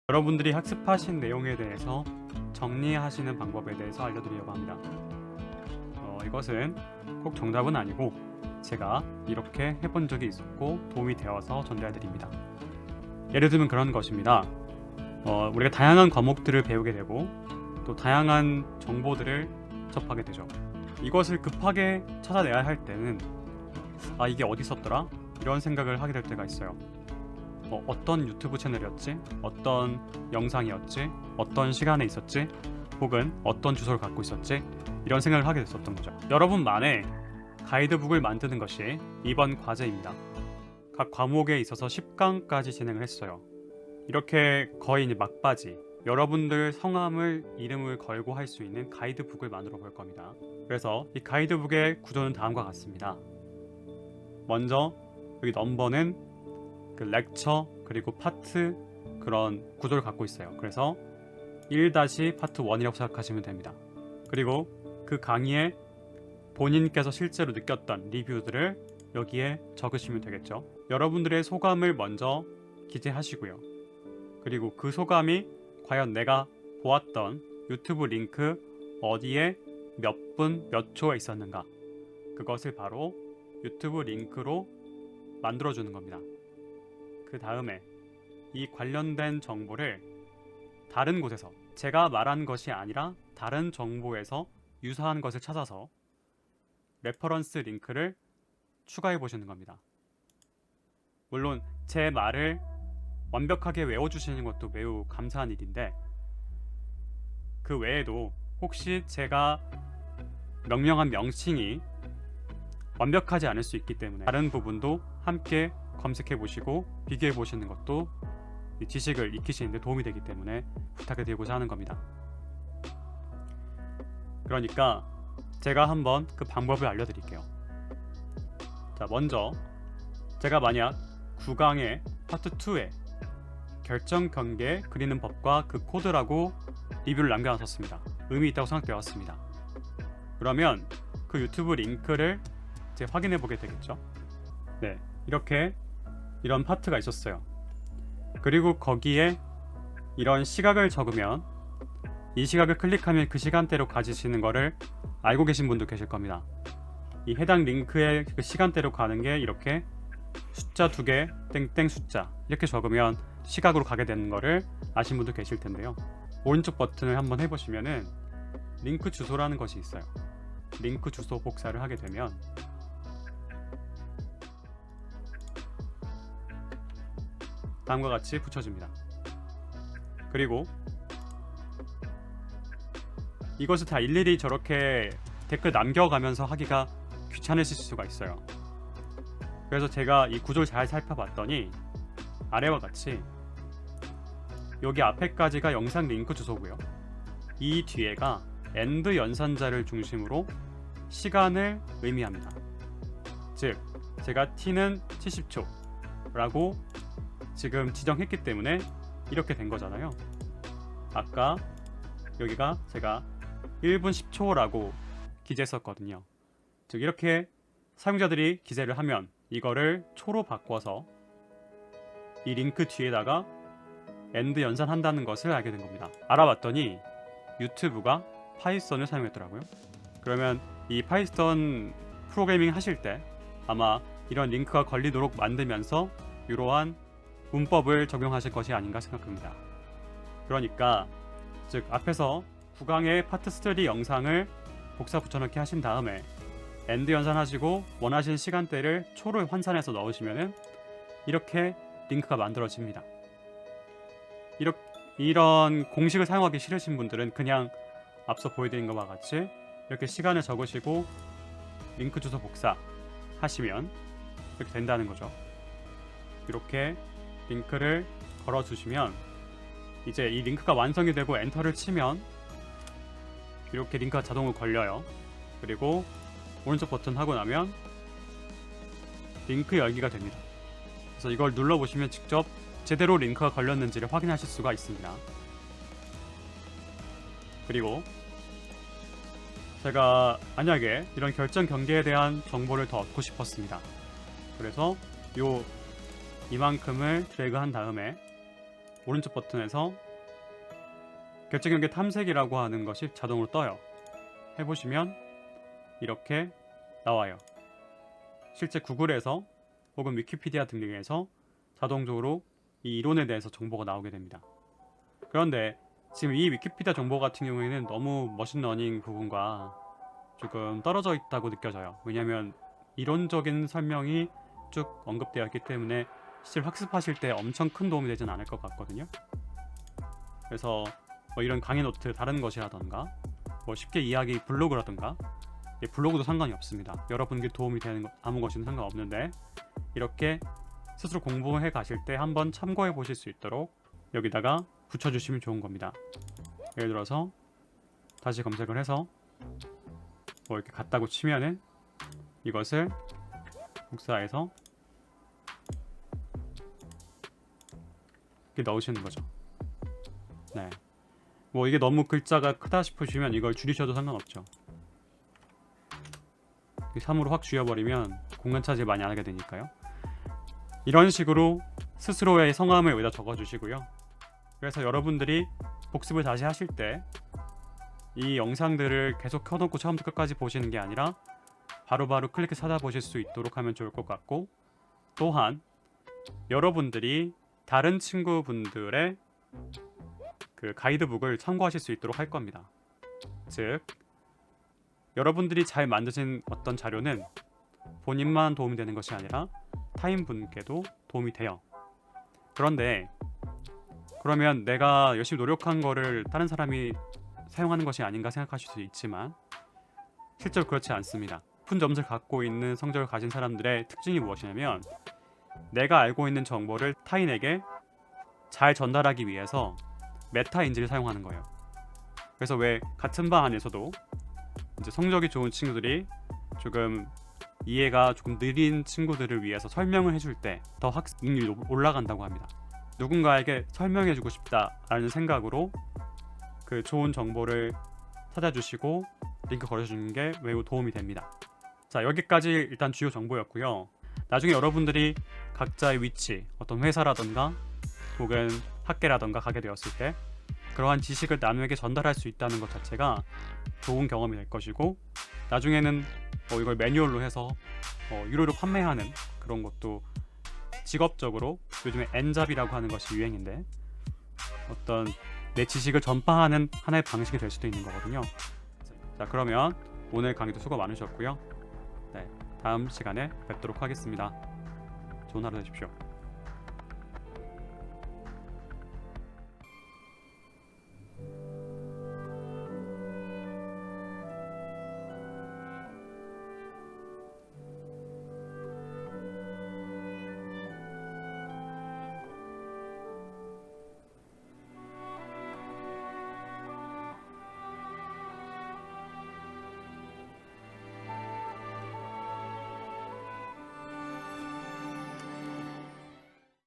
여러분들이 학습하신 내용에 대해서 정리하시는 방법에 대해서 알려드리려고 합니다. 이것은 꼭 정답은 아니고 제가 이렇게 해본 적이 있었고 도움이 되어서 전달해드립니다. 예를 들면 그런 것입니다. 우리가 다양한 과목들을 배우게 되고 또 다양한 정보들을 접하게 되죠. 이것을 급하게 찾아내야 할 때는 이게 어디 있었더라? 이런 생각을 하게 될 때가 있어요. 어떤 유튜브 채널이었지? 어떤 영상이었지? 어떤 시간에 있었지? 혹은 어떤 주소를 갖고 있었지? 이런 생각을 하게 됐었던 거죠. 여러분만의 가이드북을 만드는 것이 이번 과제입니다. 각 과목에 있어서 10강까지 진행을 했어요. 이렇게 거의 이제 막바지, 여러분들 성함을 이름을 걸고 할 수 있는 가이드북을 만들어 볼 겁니다. 그래서 이 가이드북의 구조는 다음과 같습니다. 먼저 여기 넘버는 그 렉처 그리고 파트 그런 구조를 갖고 있어요. 그래서 1-파트 1이라고 생각하시면 됩니다. 그리고 그 강의에 본인께서 실제로 느꼈던 리뷰들을 여기에 적으시면 되겠죠. 여러분들의 소감을 먼저 기재하시고요. 그리고 그 소감이 과연 내가 보았던 유튜브 링크 어디에 몇 분 몇 초에 있었는가, 그것을 바로 유튜브 링크로 만들어주는 겁니다. 그 다음에 이 관련된 정보를 다른 곳에서, 제가 말한 것이 아니라 다른 정보에서 유사한 것을 찾아서 레퍼런스 링크를 추가해 보시는 겁니다. 물론 제 말을 완벽하게 외워주시는 것도 매우 감사한 일인데, 그 외에도 혹시 제가 명령한 명칭이 완벽하지 않을 수 있기 때문에 다른 부분도 함께 검색해 보시고 비교해 보시는 것도 이 지식을 익히시는 데 도움이 되기 때문에 부탁해 드리고자 하는 겁니다. 그러니까 제가 한번 그 방법을 알려드릴게요. 자, 먼저 제가 만약 9강의 파트 2에 결정 경계 그리는 법과 그 코드라고 리뷰를 남겨놨었습니다. 의미 있다고 생각되었습니다. 그러면 그 유튜브 링크를 이제 확인해 보게 되겠죠. 네, 이렇게 이런 파트가 있었어요. 그리고 거기에 이런 시각을 적으면 이 시각을 클릭하면 그 시간대로 가지시는 거를 알고 계신 분도 계실 겁니다. 이 해당 링크의 그 시간대로 가는 게 이렇게 숫자 2개 땡땡 숫자 이렇게 적으면 시각으로 가게 되는 거를 아신 분도 계실 텐데요. 오른쪽 버튼을 한번 해보시면은 링크 주소라는 것이 있어요. 링크 주소 복사를 하게 되면 다음과 같이 붙여집니다. 그리고 이것을 다 일일이 저렇게 댓글 남겨가면서 하기가 귀찮으실 수가 있어요. 그래서 제가 이 구조를 잘 살펴봤더니 아래와 같이 여기 앞에까지가 영상 링크 주소고요. 이 뒤에가 엔드 연산자를 중심으로 시간을 의미합니다. 즉 제가 t는 70초 라고 지금 지정했기 때문에 이렇게 된 거잖아요. 아까 여기가 제가 1분 10초라고 기재했었거든요. 즉 이렇게 사용자들이 기재를 하면 이거를 초로 바꿔서 이 링크 뒤에다가 엔드 연산한다는 것을 알게 된 겁니다. 알아봤더니 유튜브가 파이썬을 사용했더라고요. 그러면 이 파이썬 프로그래밍 하실 때 아마 이런 링크가 걸리도록 만들면서 이러한 문법을 적용하실 것이 아닌가 생각합니다. 그러니까 즉 앞에서 9강의 파트 스터디 영상을 복사 붙여넣기 하신 다음에 엔드 연산하시고 원하시는 시간대를 초를 환산해서 넣으시면은 이렇게 링크가 만들어집니다. 이런 공식을 사용하기 싫으신 분들은 그냥 앞서 보여드린 것과 같이 이렇게 시간을 적으시고 링크 주소 복사 하시면 이렇게 된다는 거죠. 이렇게 링크를 걸어주시면 이제 이 링크가 완성이 되고 엔터를 치면 이렇게 링크가 자동으로 걸려요. 그리고 오른쪽 버튼 하고 나면 링크 열기가 됩니다. 그래서 이걸 눌러보시면 직접 제대로 링크가 걸렸는지를 확인하실 수가 있습니다. 그리고 제가 만약에 이런 결정 경계에 대한 정보를 더 얻고 싶었습니다. 그래서 이만큼을 드래그한 다음에 오른쪽 버튼에서 결제경계 탐색이라고 하는 것이 자동으로 떠요. 해보시면 이렇게 나와요. 실제 구글에서 혹은 위키피디아 등등에서 자동적으로 이 이론에 대해서 정보가 나오게 됩니다. 그런데 지금 이 위키피디아 정보 같은 경우에는 너무 머신러닝 부분과 조금 떨어져 있다고 느껴져요. 왜냐하면 이론적인 설명이 쭉 언급되어 있기 때문에 실제 학습하실 때 엄청 큰 도움이 되진 않을 것 같거든요. 그래서 뭐 이런 강의 노트 다른 것이라던가 뭐 쉽게 이해하기 블로그라던가, 블로그도 상관이 없습니다. 여러분께 도움이 되는 아무 것이든 상관없는데 이렇게 스스로 공부해 가실 때 한번 참고해 보실 수 있도록 여기다가 붙여주시면 좋은 겁니다. 예를 들어서 다시 검색을 해서 뭐 이렇게 같다고 치면은 이것을 복사해서 이렇게 넣으시는 거죠. 네. 뭐 이게 너무 글자가 크다 싶으시면 이걸 줄이셔도 상관없죠. 3으로 확 줄여버리면 공간 차지 많이 안 하게 되니까요. 이런 식으로 스스로의 성함을 여기다 적어주시고요. 그래서 여러분들이 복습을 다시 하실 때 이 영상들을 계속 켜놓고 처음부터 끝까지 보시는 게 아니라 바로바로 클릭해서 찾아보실 수 있도록 하면 좋을 것 같고, 또한 여러분들이 다른 친구분들의 그 가이드북을 참고하실 수 있도록 할 겁니다. 즉, 여러분들이 잘 만드신 어떤 자료는 본인만 도움이 되는 것이 아니라 타인분께도 도움이 돼요. 그런데 그러면 내가 열심히 노력한 거를 다른 사람이 사용하는 것이 아닌가 생각하실 수 있지만 실제로 그렇지 않습니다. 높은 점수를 갖고 있는 성적을 가진 사람들의 특징이 무엇이냐면 내가 알고 있는 정보를 타인에게 잘 전달하기 위해서 메타인지를 사용하는 거예요. 그래서 왜 같은 반 안에서도 이제 성적이 좋은 친구들이 조금 이해가 조금 느린 친구들을 위해서 설명을 해줄 때 더 학습 능률이 올라간다고 합니다. 누군가에게 설명해주고 싶다라는 생각으로 그 좋은 정보를 찾아주시고 링크 걸어주는 게 매우 도움이 됩니다. 자, 여기까지 일단 주요 정보였고요. 나중에 여러분들이 각자의 위치, 어떤 회사라던가 혹은 학계라던가 가게 되었을 때 그러한 지식을 남에게 전달할 수 있다는 것 자체가 좋은 경험이 될 것이고, 나중에는 이걸 매뉴얼로 해서 유료로 판매하는 그런 것도 직업적으로 요즘에 엔잡이라고 하는 것이 유행인데 어떤 내 지식을 전파하는 하나의 방식이 될 수도 있는 거거든요. 자, 그러면 오늘 강의도 수고 많으셨고요. 네, 다음 시간에 뵙도록 하겠습니다. 좋은 하루 되십시오.